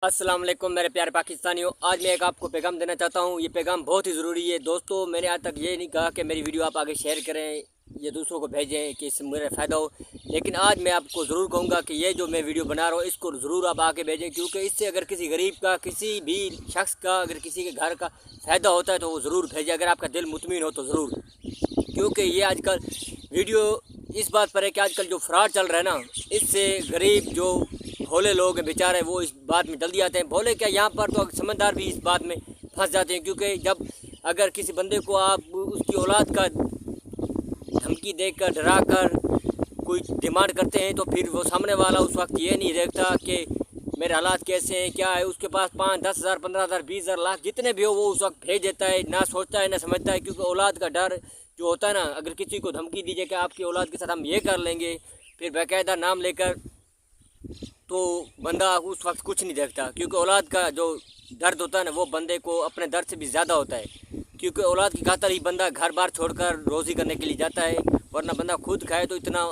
अस्सलाम वालेकुम मेरे प्यारे पाकिस्तानियों। आज मैं एक आपको पैगाम देना चाहता हूँ। ये पैगाम बहुत ही ज़रूरी है दोस्तों। मैंने आज तक ये नहीं कहा कि मेरी वीडियो आप आगे शेयर करें, ये दूसरों को भेजें कि इससे मेरा फ़ायदा हो, लेकिन आज मैं आपको ज़रूर कहूँगा कि ये जो मैं वीडियो बना रहा हूँ इसको ज़रूर आप आगे भेजें, क्योंकि इससे अगर किसी गरीब का, किसी भी शख्स का, अगर किसी के घर का फ़ायदा होता है तो वो ज़रूर भेजें, अगर आपका दिल मुतमिन हो तो ज़रूर। क्योंकि ये आजकल वीडियो इस बात पर है कि आजकल जो फ्रॉड चल रहा है ना, इससे गरीब जो भोले लोग हैं बेचारे वो इस बात में जल्दी आते हैं। भोले क्या, यहाँ पर तो समझदार भी इस बात में फंस जाते हैं, क्योंकि जब अगर किसी बंदे को आप उसकी औलाद का धमकी देकर, डरा कर कोई डिमांड करते हैं तो फिर वो सामने वाला उस वक्त ये नहीं देखता कि मेरे हालात कैसे हैं, क्या है। उसके पास 5-10 हज़ार, 15 हज़ार, 20 हज़ार, लाख जितने भी हो वो उस वक्त भेज देता है, ना सोचता है ना समझता है। क्योंकि औलाद का डर जो होता है ना, अगर किसी को धमकी दीजिए कि आपकी औलाद के साथ हम ये कर लेंगे, फिर बाकायदा नाम लेकर, तो बंदा उस वक्त कुछ नहीं देखता। क्योंकि औलाद का जो दर्द होता है ना, वो बंदे को अपने दर्द से भी ज़्यादा होता है। क्योंकि औलाद की खातर ही बंदा घर बार छोड़कर रोज़ी करने के लिए जाता है, वरना बंदा खुद खाए तो इतना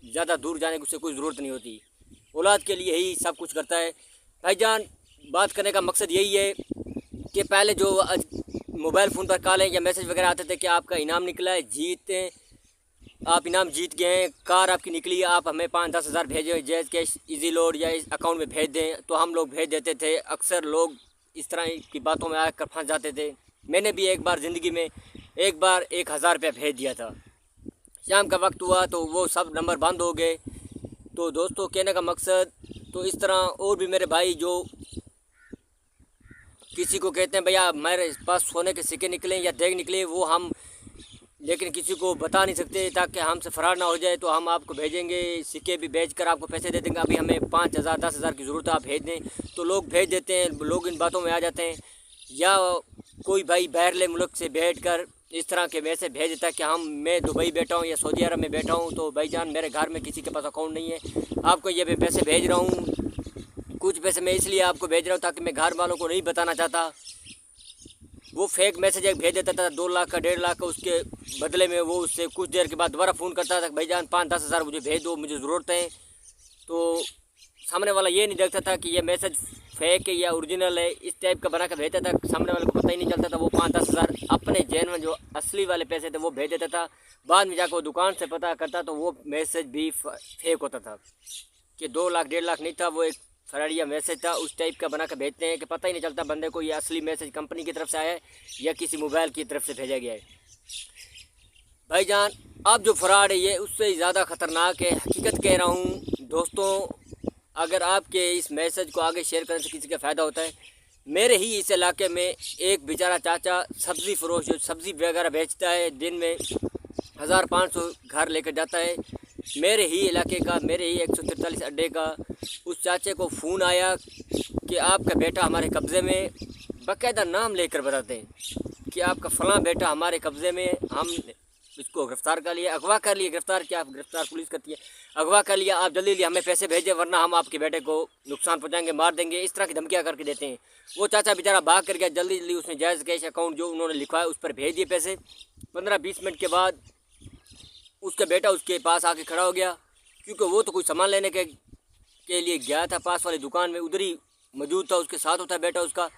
ज़्यादा दूर जाने की उससे कोई ज़रूरत नहीं होती। औलाद के लिए ही सब कुछ करता है। भाईजान, बात करने का मकसद यही है कि पहले जो मोबाइल फ़ोन पर कॉलें या मैसेज वगैरह आते थे कि आपका इनाम निकला है, जीते आप इनाम जीत गए हैं, कार आपकी निकली है, आप हमें 5-10 हज़ार भेजें, जैज कैश, इजी लोड या इस अकाउंट में भेज दें, तो हम लोग भेज देते थे। अक्सर लोग इस तरह की बातों में आकर फंस जाते थे। मैंने भी एक बार ज़िंदगी में 1,000 रुपया भेज दिया था। शाम का वक्त हुआ तो वो सब नंबर बंद हो गए। तो दोस्तों, कहने का मकसद, तो इस तरह और भी मेरे भाई जो किसी को कहते हैं भैया मेरे पास सोने के सिक्के निकले या देग निकले, वो हम लेकिन किसी को बता नहीं सकते ताकि हमसे फ़रार ना हो जाए, तो हम आपको भेजेंगे, सिक्के भी भेज कर आपको पैसे दे देंगे। अभी हमें 5,000, 10,000 की ज़रूरत है, आप भेज दें, तो लोग भेज देते हैं। लोग इन बातों में आ जाते हैं। या कोई भाई बाहरले मुल्क से बैठ कर इस तरह के मैसेज भेज देता है कि मैं दुबई बैठा हूँ या सऊदी अरब में बैठा हूँ, तो भाईजान मेरे घर में किसी के पास अकाउंट नहीं है, आपको ये मैं पैसे भेज रहा हूँ। कुछ पैसे मैं इसलिए आपको भेज रहा हूँ ताकि मैं घर वालों को नहीं बताना चाहता। वो फेक मैसेज एक भेज देता था 2 लाख का, 1.5 लाख का, उसके बदले में वो उससे कुछ देर के बाद दोबारा फ़ोन करता था, भाईजान 5-10 हज़ार मुझे भेज दो, मुझे ज़रूरत है। तो सामने वाला ये नहीं देखता था कि ये मैसेज फेक है या ओरिजिनल है, इस टाइप का बना कर भेजता था। सामने वाले को पता ही नहीं चलता था। वो 5-10 हज़ार अपने जेन्युइन जो असली वाले पैसे थे वो भेज देता था। बाद में जाकर वो दुकान से पता करता तो वो मैसेज भी फेक होता था कि 2 लाख, 1.5 लाख नहीं था, वो एक फरारिया मैसेज था। उस टाइप का बना कर भेजते हैं कि पता ही नहीं चलता बंदे को ये असली मैसेज कंपनी की तरफ से आया है या किसी मोबाइल की तरफ से भेजा गया है। भाईजान, अब जो फ्रॉड है ये उससे ज़्यादा ख़तरनाक है, हकीकत कह रहा हूँ दोस्तों। अगर आपके इस मैसेज को आगे शेयर करने से किसी का फ़ायदा होता है, मेरे ही इस इलाके में एक बेचारा चाचा सब्ज़ी फरोश जो सब्ज़ी वगैरह बेचता है, दिन में 1,000-500 घर लेकर जाता है, मेरे ही इलाके का, मेरे ही 143 अड्डे का, उस चाचे को फ़ोन आया कि आपका बेटा हमारे कब्ज़े में, बाकायदा नाम लेकर बताते हैं कि आपका फ़लाँ बेटा हमारे कब्ज़े में, हम इसको गिरफ़्तार कर लिया, अगवा कर लिया, गिरफ़्तार क्या, गिरफ़्तार पुलिस करती है, अगवा कर लिया, आप जल्दी हमें पैसे भेजें वरना हम आपके बेटे को नुकसान पहुँचाएंगे, मार देंगे, इस तरह की धमकियाँ करके देते हैं। वो चाचा बेचारा भाग कर गया, जल्दी जल्दी उसने जायज़ कैश अकाउंट जो उन्होंने लिखा है उस पर भेज दिए पैसे। 15-20 मिनट के बाद उसका बेटा उसके पास आके खड़ा हो गया, क्योंकि वो तो कोई सामान लेने के लिए गया था पास वाली दुकान में, उधर ही मौजूद था, उसके साथ होता बेटा उसका।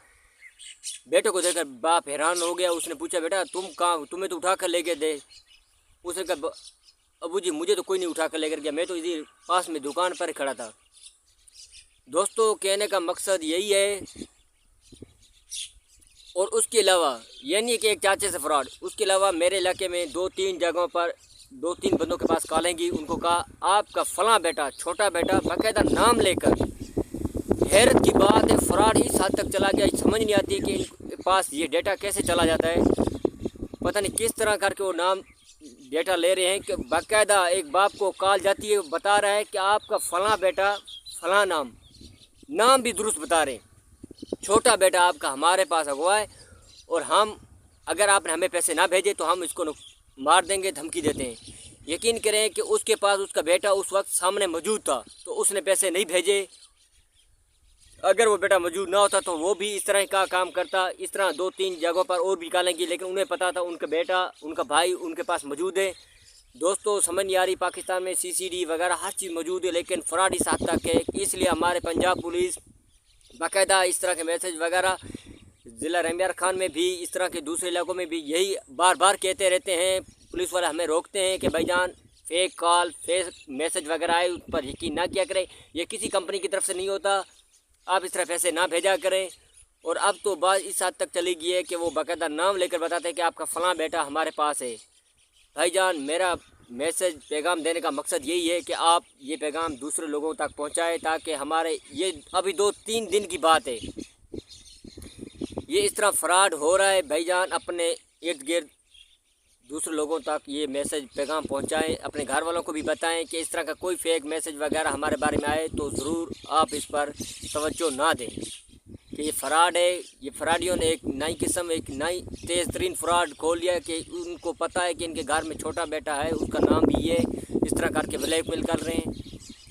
बेटे को देखकर बाप हैरान हो गया। उसने पूछा बेटा तुम कहाँ, तुम्हें तो उठा कर ले गए थे। उसने कहा अबू जी मुझे तो कोई नहीं उठा कर लेकर गया, मैं तो इधर पास में दुकान पर खड़ा था। दोस्तों, कहने का मकसद यही है। और उसके अलावा ये नहीं कि एक चाचे से फ्रॉड, उसके अलावा मेरे इलाके में 2-3 जगहों पर 2-3 बंदों के पास कॉलेंगी, उनको कहा आपका फ़लाँ बेटा, छोटा बेटा, बाकायदा नाम लेकर। हैरत की बात है, फ्रॉड इस हद तक चला गया, समझ नहीं आती कि इनके पास ये डेटा कैसे चला जाता है। पता नहीं किस तरह करके वो नाम डेटा ले रहे हैं कि बाकायदा एक बाप को कॉल जाती है, बता रहा है कि आपका फ़लाँ बेटा, फ़लाँ नाम भी दुरुस्त बता रहे हैं, छोटा बेटा आपका हमारे पास अगवा है, और हम अगर आपने हमें पैसे ना भेजे तो हम इसको मार देंगे, धमकी देते हैं। यकीन करें कि उसके पास उसका बेटा उस वक्त सामने मौजूद था, तो उसने पैसे नहीं भेजे। अगर वो बेटा मौजूद ना होता तो वो भी इस तरह का काम करता। इस तरह 2-3 जगहों पर और भी निकालेंगी, लेकिन उन्हें पता था उनका बेटा, उनका भाई उनके पास मौजूद है। दोस्तों, समझ नहीं आ रही, पाकिस्तान में CCD वगैरह हर चीज़ मौजूद है, लेकिन फ्रॉड इस हद तक है। इसलिए हमारे पंजाब पुलिस बाकायदा इस तरह के मैसेज वगैरह ज़िला रमियार खान में भी, इस तरह के दूसरे इलाकों में भी यही बार बार कहते रहते हैं। पुलिस वाले हमें रोकते हैं कि भाईजान फेक कॉल, फेक मैसेज वगैरह आए उस पर यकीन ना किया करें, ये किसी कंपनी की तरफ से नहीं होता, आप इस तरह पैसे ना भेजा करें। और अब तो बात इस हद तक चली गई है कि वो बाकायदा नाम लेकर बताते हैं कि आपका फ़लाँ बेटा हमारे पास है। भाईजान मेरा मैसेज पैगाम देने का मकसद यही है कि आप ये पैगाम दूसरे लोगों तक पहुंचाएं, ताकि हमारे ये अभी 2-3 दिन की बात है, ये इस तरह फ्रॉड हो रहा है। भाईजान अपने इर्द गिर्द दूसरे लोगों तक ये मैसेज पैगाम पहुंचाएं, अपने घर वालों को भी बताएं कि इस तरह का कोई फेक मैसेज वगैरह हमारे बारे में आए तो ज़रूर आप इस पर तवज्जो ना दें कि ये फ़्रॉड है। ये फ्रॉडियों ने एक नई किस्म, एक नई तेज़ तरीन फ्रॉड खोल लिया कि उनको पता है कि इनके घर में छोटा बेटा है, उसका नाम भी ये इस तरह करके ब्लैकमेल कर रहे हैं।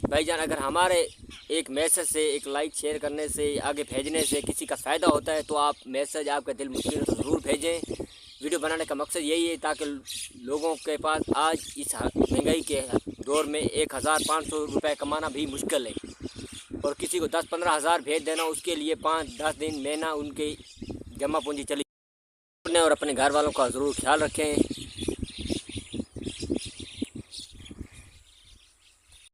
भाईजान अगर हमारे एक मैसेज से, एक लाइक शेयर करने से, आगे भेजने से किसी का फ़ायदा होता है तो आप मैसेज आपका दिल मुश्किल से ज़रूर भेजें। वीडियो बनाने का मकसद यही है ताकि लोगों के पास आज इस महंगाई के दौर में 1500 रुपये कमाना भी मुश्किल है, और किसी को 10-15 हज़ार भेज देना, उसके लिए 5-10 दिन महीना उनके जमा पूंजी चली। अपने और अपने घर वालों का ज़रूर ख्याल रखें।